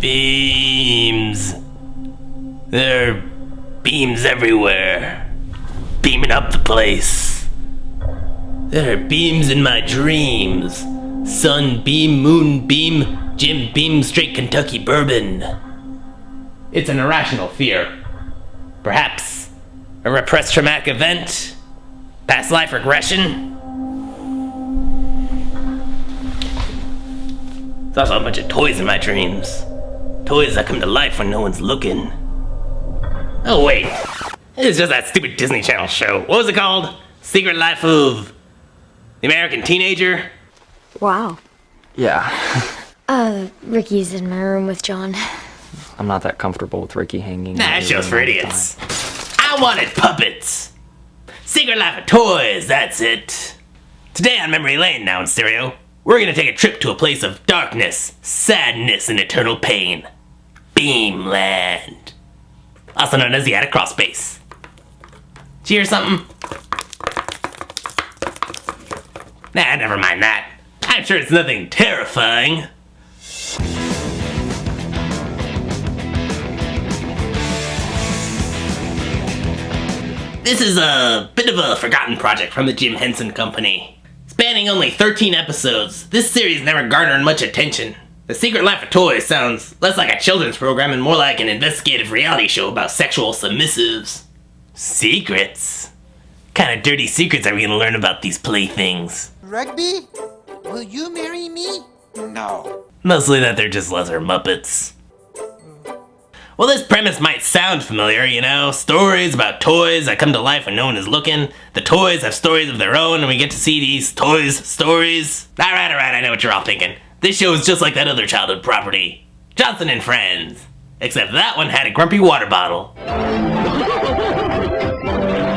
Beams. There are beams everywhere. Beaming up the place. There are beams in my dreams. Sun beam, moon beam, Jim beam, straight Kentucky bourbon. It's an irrational fear. Perhaps a repressed traumatic event? Past life regression? There's also a bunch of toys in my dreams. Toys that come to life when no one's looking. Oh wait, it's just that stupid Disney Channel show. What was it called? Secret Life of the American Teenager? Wow. Yeah. Ricky's in my room with John. I'm not that comfortable with Ricky hanging. Nah, that show's for idiots. I wanted puppets. Secret Life of Toys, that's it. Today on Memory Lane, now in stereo, we're gonna take a trip to a place of darkness, sadness, and eternal pain. Beamland. Also known as the Attic Crawl Space. Did you hear something? Nah, never mind that. I'm sure it's nothing terrifying. This is a bit of a forgotten project from the Jim Henson Company. Spanning only 13 episodes, this series never garnered much attention. The Secret Life of Toys sounds less like a children's program and more like an investigative reality show about sexual submissives. Secrets? What kind of dirty secrets are we gonna learn about these playthings? Rugby? Will you marry me? No. Mostly that they're just lesser Muppets. Well, this premise might sound familiar, you know? Stories about toys that come to life when no one is looking. The toys have stories of their own, and we get to see these toys' stories. Alright, I know what you're all thinking. This show is just like that other childhood property, Johnson and Friends. Except that one had a grumpy water bottle.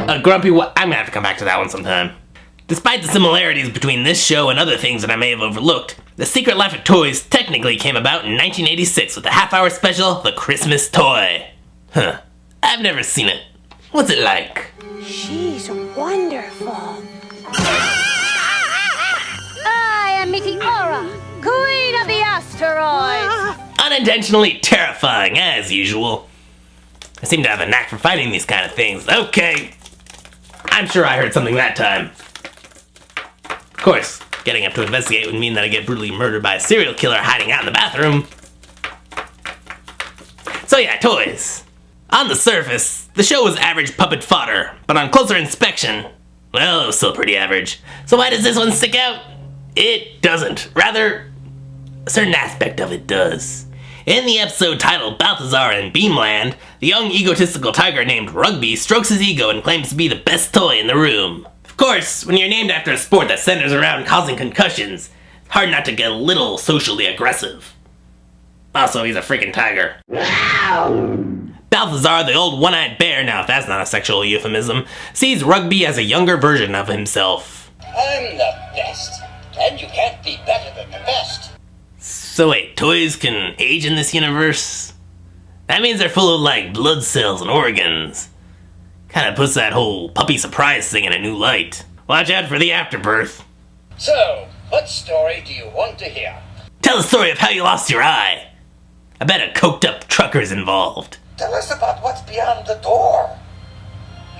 I'm gonna have to come back to that one sometime. Despite the similarities between this show and other things that I may have overlooked, The Secret Life of Toys technically came about in 1986 with the half-hour special, The Christmas Toy. Huh. I've never seen it. What's it like? She's wonderful. I am Meteora, Queen of the Asteroids. Unintentionally terrifying, as usual. I seem to have a knack for finding these kind of things. Okay. I'm sure I heard something that time. Of course, getting up to investigate would mean that I get brutally murdered by a serial killer hiding out in the bathroom. So yeah, toys. On the surface, the show was average puppet fodder, but on closer inspection, well, it was still pretty average. So why does this one stick out? It doesn't. Rather, a certain aspect of it does. In the episode titled Balthazar and Beamland, the young egotistical tiger named Rugby strokes his ego and claims to be the best toy in the room. Of course, when you're named after a sport that centers around causing concussions, it's hard not to get a little socially aggressive. Also, he's a freaking tiger. Balthazar, the old one-eyed bear, now if that's not a sexual euphemism, sees Rugby as a younger version of himself. I'm the best, and you can't be better than the best. So wait, toys can age in this universe? That means they're full of, like, blood cells and organs. Kinda puts that whole puppy surprise thing in a new light. Watch out for the afterbirth. So, what story do you want to hear? Tell the story of how you lost your eye. I bet a coked up trucker's involved. Tell us about what's beyond the door.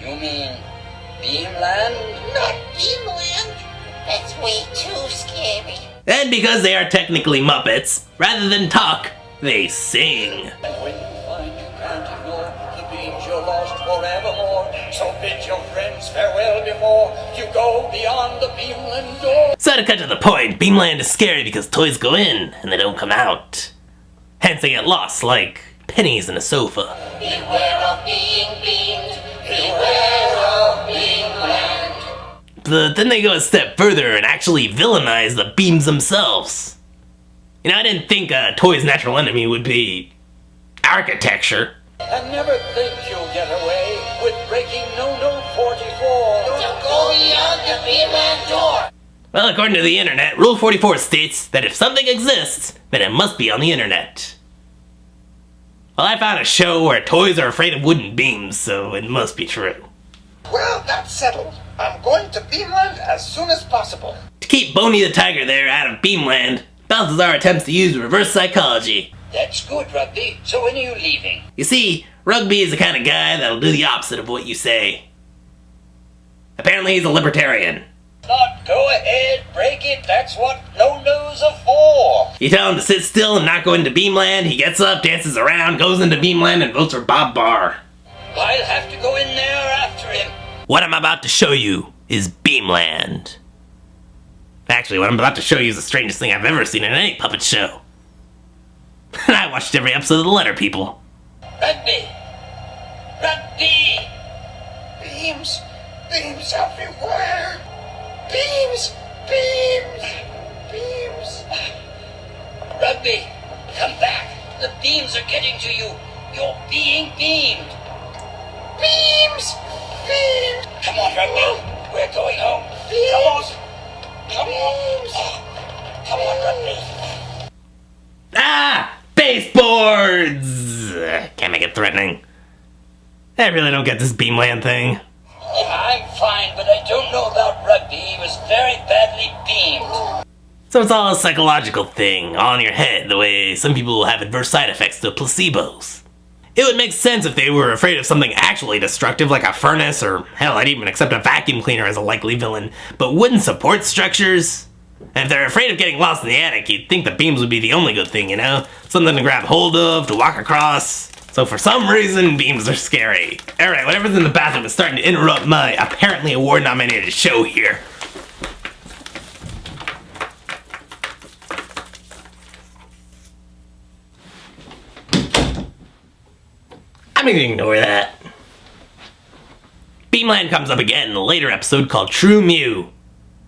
You mean Beamland? Not Beamland. That's way too scary. And because they are technically Muppets, rather than talk, they sing. And when you find you can't ignore the beams you're lost forevermore, so bid your friends farewell before you go beyond the Beamland door. So to cut to the point, Beamland is scary because toys go in and they don't come out. Hence they get lost like pennies in a sofa. Beware of being beamed. Beware of Beamland. But then they go a step further and actually villainize the beams themselves. You know, I didn't think a toy's natural enemy would be architecture. And never think you'll get away with breaking No. 44. Don't go beyond the Beamland door. Well, according to the internet, Rule 44 states that if something exists, then it must be on the internet. Well, I found a show where toys are afraid of wooden beams, so it must be true. Well, that's settled. I'm going to Beamland as soon as possible. To keep Boney the Tiger there out of Beamland, Balthazar attempts to use reverse psychology. That's good, Rugby. So when are you leaving? You see, Rugby is the kind of guy that'll do the opposite of what you say. Apparently he's a libertarian. Not go ahead, break it. That's what no-nos are for. You tell him to sit still and not go into Beamland, he gets up, dances around, goes into Beamland, and votes for Bob Barr. I'll have to go in there after him. What I'm about to show you is Beamland. Actually, what I'm about to show you is the strangest thing I've ever seen in any puppet show. And I watched every episode of The Letter People. Rugby! Rugby! Beams! Beams everywhere! Beams! Beams! Beams! Rugby, come back. The beams are getting to you. You're being beamed. Beams! Beams! Come on, Rugby. We're going home. Come on. Come on. Oh, come on, Rugby. Ah! Baseboards! Can't make it threatening. I really don't get this Beamland thing. I'm fine, but I don't know about Rugby. He was very badly beamed. So it's all a psychological thing, all in your head, the way some people have adverse side effects to placebos. It would make sense if they were afraid of something actually destructive like a furnace, or hell, I'd even accept a vacuum cleaner as a likely villain, but wooden support structures? And if they're afraid of getting lost in the attic, you'd think the beams would be the only good thing, you know? Something to grab hold of, to walk across. So for some reason, beams are scary. Alright, whatever's in the bathroom is starting to interrupt my apparently award-nominated show here. I'm gonna ignore that. Beamland comes up again in a later episode called True Mew.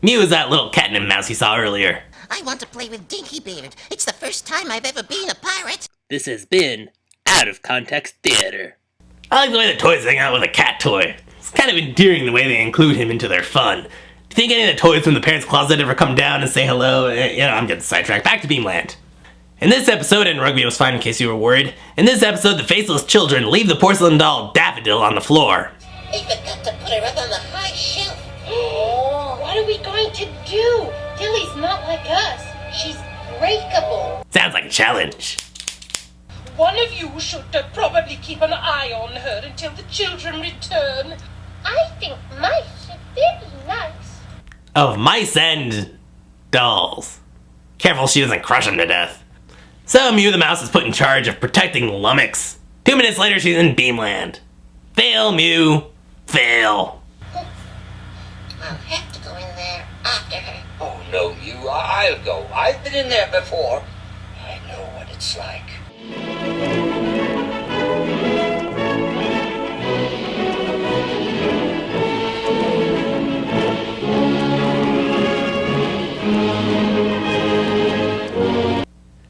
Mew is that little cat and mouse you saw earlier. I want to play with Dinky Beard. It's the first time I've ever been a pirate. This has been Out of Context Theater. I like the way the toys hang out with a cat toy. It's kind of endearing the way they include him into their fun. Do you think any of the toys from the parents' closet ever come down and say hello? I'm getting sidetracked. Back to Beamland. In this episode, and Rugby was fine in case you were worried, in this episode the faceless children leave the porcelain doll Daffodil on the floor. I forgot to put her up on the high shelf. Oh, what are we going to do? Tilly's not like us. She's breakable. Sounds like a challenge. One of you should probably keep an eye on her until the children return. I think mice are very nice. Of mice and dolls. Careful she doesn't crush them to death. So Mew the mouse is put in charge of protecting Lummox. 2 minutes later she's in Beamland. Fail, Mew. Fail. I'll have to go in there after her. Oh, no, you. I'll go. I've been in there before. I know what it's like.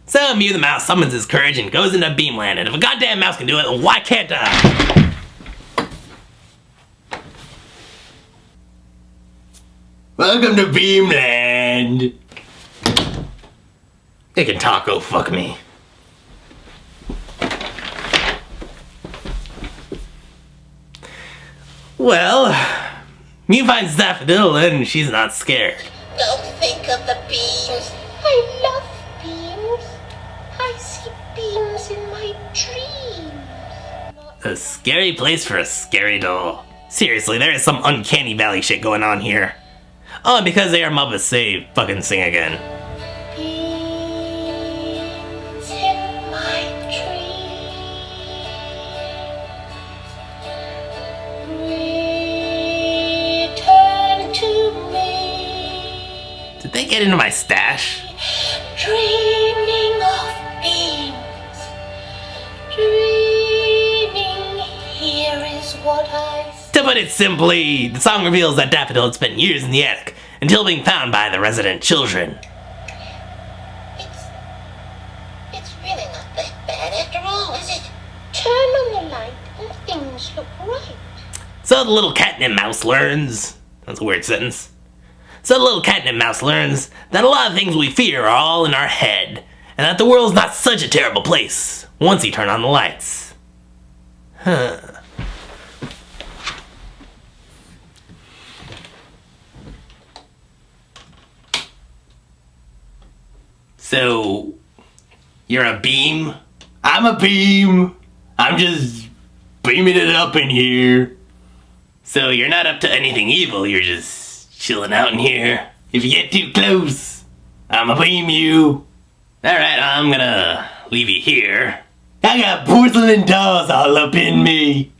So Mew the mouse summons his courage and goes into Beamland, and if a goddamn mouse can do it, then why can't I? Welcome to Beamland. It can talk, oh fuck me. Well, Mew finds Daffodil and she's not scared. Don't think of the beams. I love beams. I see beams in my dreams. A scary place for a scary doll. Seriously, there is some uncanny valley shit going on here. Oh, and because they are Muppets, they fucking sing again. Beams in my dreams. Return to me. Did they get into my stash? Dreaming of beams. Dreaming, here is what I see. To put it simply, the song reveals that Daffodil had spent years in the attic until being found by the resident children. It's really not that bad after all, is it? Turn on the light and things look right. So the little catnip mouse learns. That's a weird sentence. So the little catnip mouse learns that a lot of things we fear are all in our head, and that the world's not such a terrible place once you turn on the lights. Huh. So, you're a beam? I'm a beam. I'm just beaming it up in here. So you're not up to anything evil, you're just chilling out in here. If you get too close, I'ma beam you. Alright, I'm gonna leave you here. I got porcelain dolls all up in me.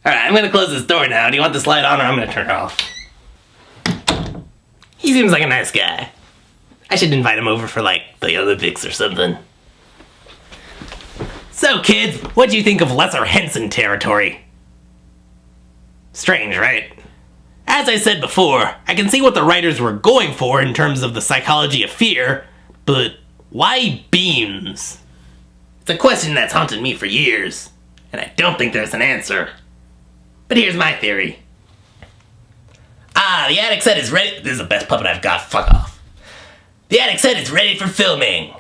Alright, I'm gonna close this door now. Do you want this light on or I'm gonna turn it off? He seems like a nice guy. I should invite him over for like the Olympics or something. So kids, what do you think of Lesser Henson territory? Strange, right? As I said before, I can see what the writers were going for in terms of the psychology of fear, but why beams? It's a question that's haunted me for years, and I don't think there's an answer. But here's my theory. The attic set is ready. This is the best puppet I've got, fuck off. The attic set is ready for filming.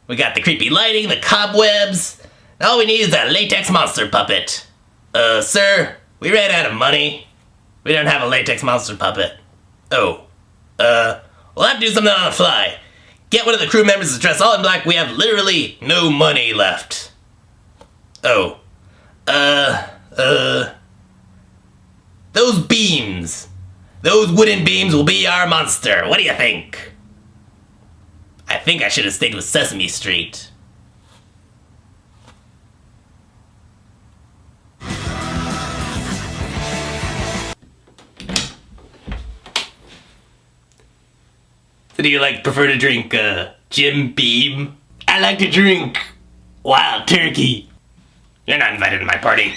We got the creepy lighting, the cobwebs. All we need is that latex monster puppet. Sir, we ran out of money. We don't have a latex monster puppet. Oh. We'll have to do something on the fly. Get one of the crew members to dress all in black. We have literally no money left. Oh. Those beams. Those wooden beams will be our monster. What do you think? I think I should have stayed with Sesame Street. So do you prefer to drink Jim Beam? I like to drink Wild Turkey. You're not invited to my party.